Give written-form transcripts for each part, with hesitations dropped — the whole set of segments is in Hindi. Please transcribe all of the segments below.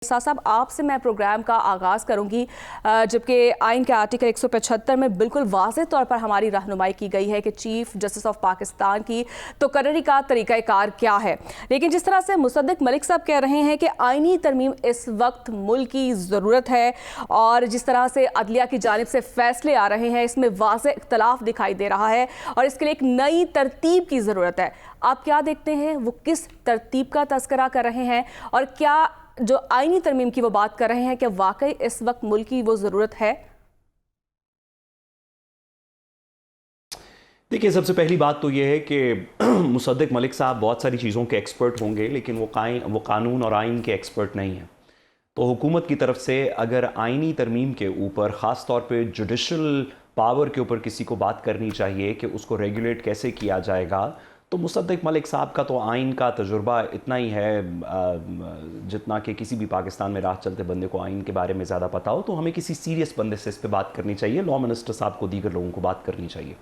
साहब साहब आपसे मैं प्रोग्राम का आगाज़ करूंगी, जबकि आइन के आर्टिकल 175 में बिल्कुल वाज़ेह तौर पर हमारी रहनुमाई की गई है कि चीफ जस्टिस ऑफ पाकिस्तान की तकर्री का तरीक़ाकार क्या है। लेकिन जिस तरह से मुसद्दिक मलिक साहब कह रहे हैं कि आइनी तरमीम इस वक्त मुल्क की ज़रूरत है और जिस तरह से अदलिया की जानिब से फैसले आ रहे हैं इसमें वाज़ेह इख्तलाफ दिखाई दे रहा है और इसके लिए एक नई तरतीब की ज़रूरत है। आप क्या देखते हैं, वो किस तरतीब का तज़किरा कर रहे हैं और क्या जो आईनी तरमीम की वो बात कर रहे हैं कि वाकई इस वक्त मुल्क की वो ज़रूरत है? देखिए, सबसे पहली बात तो ये है कि मुसद्दिक मलिक साहब बहुत सारी चीज़ों के एक्सपर्ट होंगे, लेकिन वो कानून और आइन के एक्सपर्ट नहीं हैं। तो हुकूमत की तरफ से अगर आइनी तरमीम के ऊपर ख़ास तौर पे जुडिशल पावर के ऊपर किसी को बात करनी चाहिए कि उसको रेगुलेट कैसे किया जाएगा, तो मुसद्दिक मलिक साहब का तो आइन का तजुर्बा इतना ही है जितना कि किसी भी पाकिस्तान में राह चलते बंदे को आइन के बारे में ज़्यादा पता हो। तो हमें किसी सीरियस बंदे से इस पर बात करनी चाहिए, लॉ मिनिस्टर साहब को, दीगर लोगों को बात करनी चाहिए।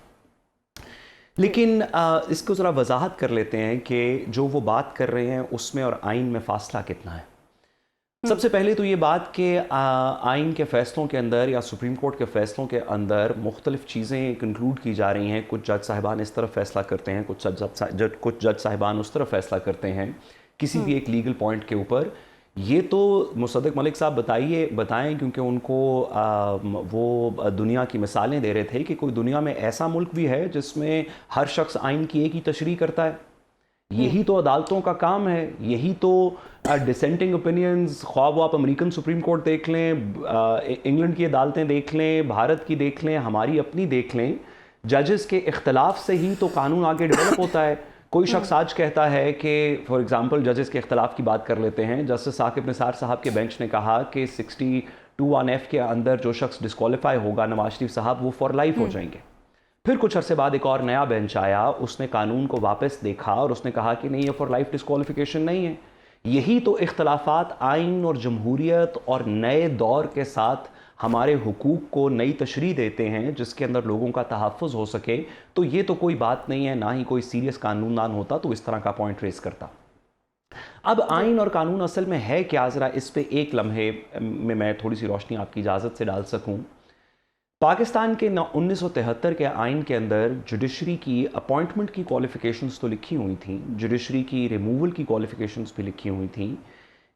लेकिन इसको ज़रा वजाहत कर लेते हैं कि जो वो बात कर रहे हैं उसमें और आइन में फ़ासला कितना है। सबसे पहले तो ये बात कि आइन के फ़ैसलों के अंदर या सुप्रीम कोर्ट के फ़ैसलों के अंदर मुख्तलिफ़ चीज़ें कंक्लूड की जा रही हैं। कुछ जज साहिबान इस तरफ फ़ैसला करते हैं, कुछ जज साहिबान उस तरफ फ़ैसला करते हैं किसी भी एक लीगल पॉइंट के ऊपर। ये तो मुसद्दिक मलिक साहब बताएं क्योंकि उनको वो दुनिया की मिसालें दे रहे थे कि कोई दुनिया में ऐसा मुल्क भी है जिसमें हर शख्स आइन की एक ही तशरीह करता है। यही तो अदालतों का काम है, यही तो डिसेंटिंग ओपिनियंस, ख्वाह वो आप अमेरिकन सुप्रीम कोर्ट देख लें, इंग्लैंड की अदालतें देख लें, भारत की देख लें, हमारी अपनी देख लें, जजेस के इख्तलाफ से ही तो कानून आगे डेवलप होता है। कोई शख्स आज कहता है कि फॉर एग्जांपल जजेस के इख्तलाफ की बात कर लेते हैं, जस्टिस साकिब निसार साहब के बेंच ने कहा कि 62(1)(f) के अंदर जो शख्स डिस्क्वालीफाई होगा, नवाज शरीफ साहब, वो फॉर लाइफ हो जाएंगे। फिर कुछ अरसे बाद एक और नया बेंच आया, उसने कानून को वापस देखा और उसने कहा कि नहीं, ये फॉर लाइफ डिस्क्वालिफिकेशन नहीं है। यही तो इख्तलाफात आइन और जमहूरियत और नए दौर के साथ हमारे हुकूक को नई तशरीह देते हैं जिसके अंदर लोगों का तहफ़्फ़ुज़ हो सके। तो ये तो कोई बात नहीं है, ना ही कोई सीरियस कानूनदान होता तो इस तरह का पॉइंट रेस करता। अब आइन और कानून असल में है क्या, ज़रा इस पे एक लम्हे में मैं थोड़ी सी रोशनी आपकी इजाज़त से डाल सकूँ। पाकिस्तान के 1973 के आइन के अंदर जुडिशरी की अपॉइंटमेंट की क्वालिफ़िकेशंस तो लिखी हुई थी, जुडिशरी की रिमूवल की क्वालिफ़िकेशंस भी लिखी हुई थी,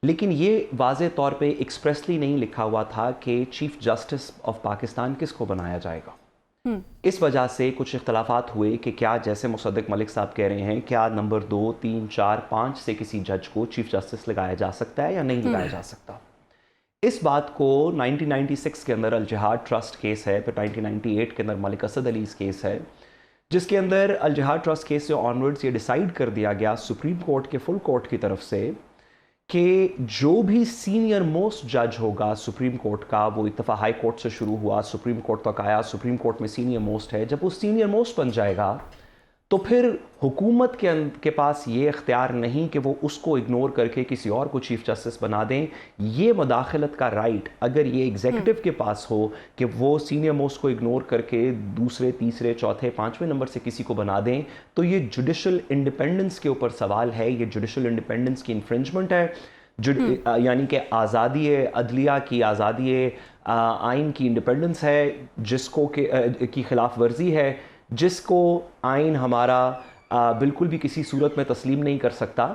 लेकिन ये वाज़े तौर पे एक्सप्रेसली नहीं लिखा हुआ था कि चीफ जस्टिस ऑफ पाकिस्तान किसको बनाया जाएगा। इस वजह से कुछ इख्तलाफात हुए कि क्या, जैसे मुसद्दिक मलिक साहब कह रहे हैं, क्या नंबर 2, 3, 4, 5 से किसी जज को चीफ जस्टिस लगाया जा सकता है या नहीं लगाया जा सकता। इस बात को 1996 के अंदर अल जिहाद ट्रस्ट केस है, फिर 1998 के अंदर मलिक असद अली केस है, जिसके अंदर अल जिहाद ट्रस्ट केस से ऑनवर्ड्स ये डिसाइड कर दिया गया सुप्रीम कोर्ट के फुल कोर्ट की तरफ से कि जो भी सीनियर मोस्ट जज होगा सुप्रीम कोर्ट का, वो इत्तफा हाई कोर्ट से शुरू हुआ, सुप्रीम कोर्ट तक आया, सुप्रीम कोर्ट में सीनियर मोस्ट है, जब वो सीनियर मोस्ट बन जाएगा तो फिर हुकूमत के पास ये इख्तियार नहीं कि वो उसको इग्नोर करके किसी और को चीफ जस्टिस बना दें। ये मदाखलत का राइट अगर ये एग्जीक्यूटिव के पास हो कि वो सीनियर मोस्ट को इग्नोर करके दूसरे, तीसरे, चौथे, पाँचवें नंबर से किसी को बना दें, तो ये जुडिशल इंडिपेंडेंस के ऊपर सवाल है, ये जुडिशल इंडिपेंडेंस की इन्फ्रिंजमेंट है। यानी कि आज़ादी अदलिया की, आज़ादी आइन की इंडिपेंडेंस है जिसको की खिलाफ वर्जी है, जिसको आइन हमारा बिल्कुल भी किसी सूरत में तस्लीम नहीं कर सकता।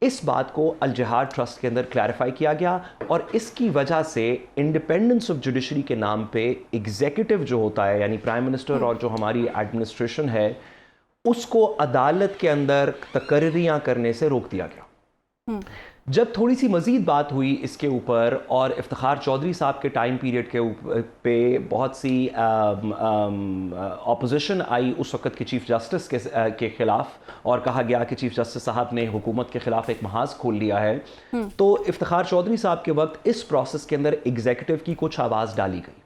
इस बात को अल जिहाद ट्रस्ट के अंदर क्लैरिफाई किया गया और इसकी वजह से इंडिपेंडेंस ऑफ जुडिशरी के नाम पे एग्जीक्यूटिव जो होता है, यानी प्राइम मिनिस्टर और जो हमारी एडमिनिस्ट्रेशन है, उसको अदालत के अंदर तकर्रियाँ करने से रोक दिया गया। जब थोड़ी सी मज़ीद बात हुई इसके ऊपर और इफ्तिखार चौधरी साहब के टाइम पीरियड के पे बहुत सी ऑपोजिशन आई उस वक़्त के चीफ जस्टिस के ख़िलाफ़ और कहा गया कि चीफ जस्टिस साहब ने हुकूमत के ख़िलाफ़ एक महाज खोल लिया है, तो इफ्तिखार चौधरी साहब के वक्त इस प्रोसेस के अंदर एग्जीक्यूटिव की कुछ आवाज़ डाली गई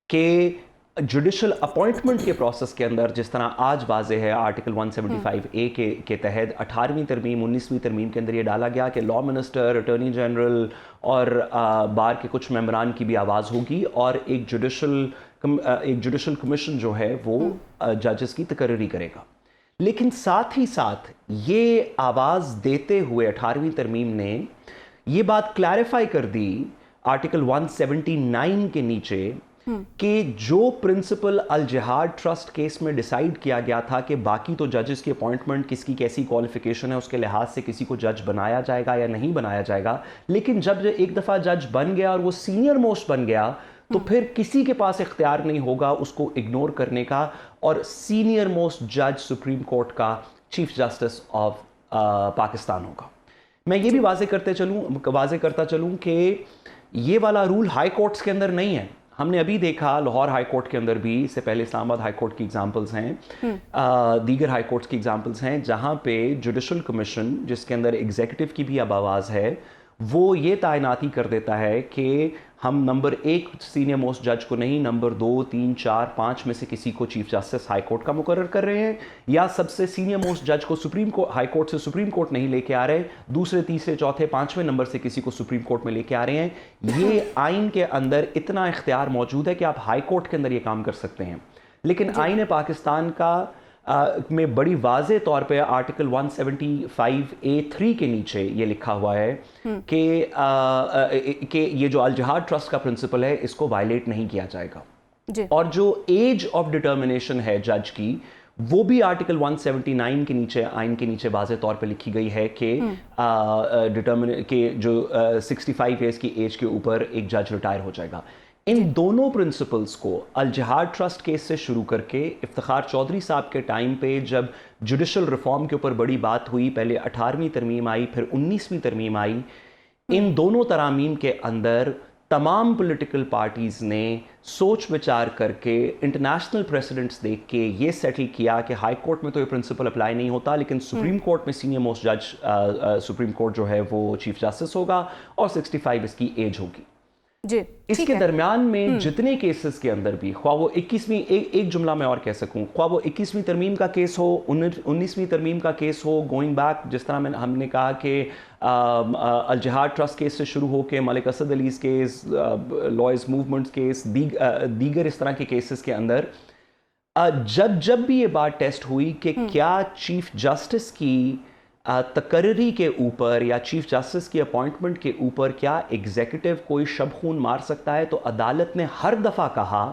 कि जुडिशल अपॉइंटमेंट के प्रोसेस के अंदर, जिस तरह आज वाज़े है आर्टिकल 175A के तहत 18वीं तरमीम 19वीं तरमीम के अंदर ये डाला गया कि लॉ मिनिस्टर, अटॉर्नी जनरल और बार के कुछ मेंबरान की भी आवाज़ होगी और एक जुडिशल कमीशन जो है वो जजेस की तकर्री करेगा। लेकिन साथ ही साथ ये आवाज़ देते हुए 18वीं तरमीम ने ये बात क्लैरिफाई कर दी आर्टिकल 179 के नीचे कि जो प्रिंसिपल अल जिहाद ट्रस्ट केस में डिसाइड किया गया था कि बाकी तो जजेस की अपॉइंटमेंट किसकी कैसी क्वालिफिकेशन है उसके लिहाज से किसी को जज बनाया जाएगा या नहीं बनाया जाएगा, लेकिन जब एक दफ़ा जज बन गया और वो सीनियर मोस्ट बन गया तो फिर किसी के पास इख्तियार नहीं होगा उसको इग्नोर करने का, और सीनियर मोस्ट जज सुप्रीम कोर्ट का चीफ जस्टिस ऑफ पाकिस्तान होगा। मैं ये भी वाजे करता चलूँ कि ये वाला रूल हाई कोर्ट्स के अंदर नहीं है। हमने अभी देखा लाहौर हाई कोर्ट के अंदर भी, इससे पहले इस्लामाबाद हाई कोर्ट की एग्जांपल्स हैं, दीगर हाई कोर्ट्स की एग्जांपल्स हैं, जहां पे जुडिशल कमीशन जिसके अंदर एग्जीक्यूटिव की भी अब आवाज़ है, वो ये तैनाती कर देता है कि हम नंबर 1 सीनियर मोस्ट जज को नहीं, नंबर 2, 3, 4, 5 में से किसी को चीफ जस्टिस हाई कोर्ट का मुकर्रर कर रहे हैं, या सबसे सीनियर मोस्ट जज को सुप्रीम कोर्ट हाई कोर्ट से सुप्रीम कोर्ट नहीं लेके आ रहे, दूसरे, तीसरे, चौथे, 5वें नंबर से किसी को सुप्रीम कोर्ट में लेके आ रहे हैं। ये आइन के अंदर इतना इख्तियार मौजूद है कि आप हाई कोर्ट के अंदर ये काम कर सकते हैं, लेकिन आइन पाकिस्तान का में बड़ी वाज़े तौर पे आर्टिकल 175A3 के नीचे ये लिखा हुआ है कि ये जो अल जिहाद ट्रस्ट का प्रिंसिपल है इसको वायलेट नहीं किया जाएगा जी। और जो एज ऑफ डिटर्मिनेशन है जज की, वो भी आर्टिकल 179 के नीचे, आइन के नीचे वाज़े तौर पे लिखी गई है कि जो 65 ईयर्स की एज के ऊपर एक जज रिटायर हो जाएगा। इन दोनों प्रिंसिपल्स को अल जिहाद ट्रस्ट केस से शुरू करके इफ्तिखार चौधरी साहब के टाइम पे जब जुडिशल रिफॉर्म के ऊपर बड़ी बात हुई, पहले 18वीं तरमीम आई, फिर 19वीं तरमीम आई, इन दोनों तरामीम के अंदर तमाम पॉलिटिकल पार्टीज़ ने सोच विचार करके इंटरनेशनल प्रेसिडेंट्स देख के ये सेटल किया कि हाई कोर्ट में तो ये प्रिंसिपल अप्लाई नहीं होता, लेकिन सुप्रीम कोर्ट में सीनियर मोस्ट जज सुप्रीम कोर्ट जो है वो चीफ जस्टिस होगा और 65 इसकी एज होगी जी। इसके दरमियान में जितने केसेस के अंदर भी, ख्वाह वो 21वीं, एक जुमला में और कह सकूं, ख्वाह वो 21वीं तरमीम का केस हो, 19वीं तरमीम का केस हो, गोइंग बैक, जिस तरह हमने कहा कि अल जिहाद ट्रस्ट केस से शुरू हो के Malik Asad Ali's case, lawyers movements case, दीगर इस तरह के केसेस के अंदर जब भी ये बात टेस्ट हुई कि क्या चीफ जस्टिस की तकर्री के ऊपर या चीफ जस्टिस की अपॉइंटमेंट के ऊपर क्या एग्जीक्यूटिव कोई शब खून मार सकता है, तो अदालत ने हर दफ़ा कहा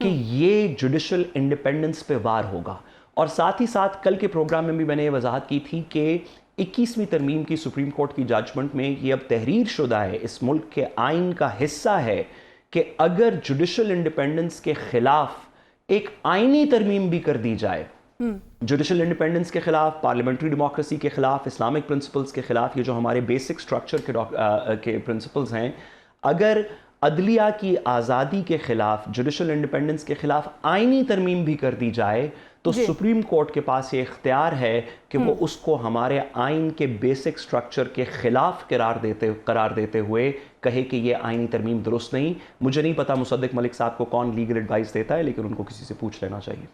कि ये जुडिशल इंडिपेंडेंस पे वार होगा। और साथ ही साथ कल के प्रोग्राम में भी मैंने ये वजाहत की थी कि 21वीं तरमीम की सुप्रीम कोर्ट की जजमेंट में ये अब तहरीर शुदा है, इस मुल्क के आइन का हिस्सा है कि अगर जुडिशल इंडिपेंडेंस के खिलाफ एक आइनी तरमीम भी कर दी जाए, जुडिशल इंडिपेंडेंस के खिलाफ, पार्लियामेंट्री डेमोक्रेसी के खिलाफ, इस्लामिक प्रिंसिपल्स के खिलाफ, ये जो हमारे बेसिक स्ट्रक्चर के प्रिंसिपल्स हैं, अगर अदलिया की आज़ादी के खिलाफ, जुडिशल इंडिपेंडेंस के खिलाफ आइनी तरमीम भी कर दी जाए, तो सुप्रीम कोर्ट के पास ये इख्तियार है कि वो उसको हमारे आइन के बेसिक स्ट्रक्चर के खिलाफ करार देते हुए कहे कि ये आइनी तरमीम दुरुस्त नहीं। मुझे नहीं पता मुसद्दिक मलिक साहब को कौन लीगल एडवाइस देता है, लेकिन उनको किसी से पूछ लेना चाहिए।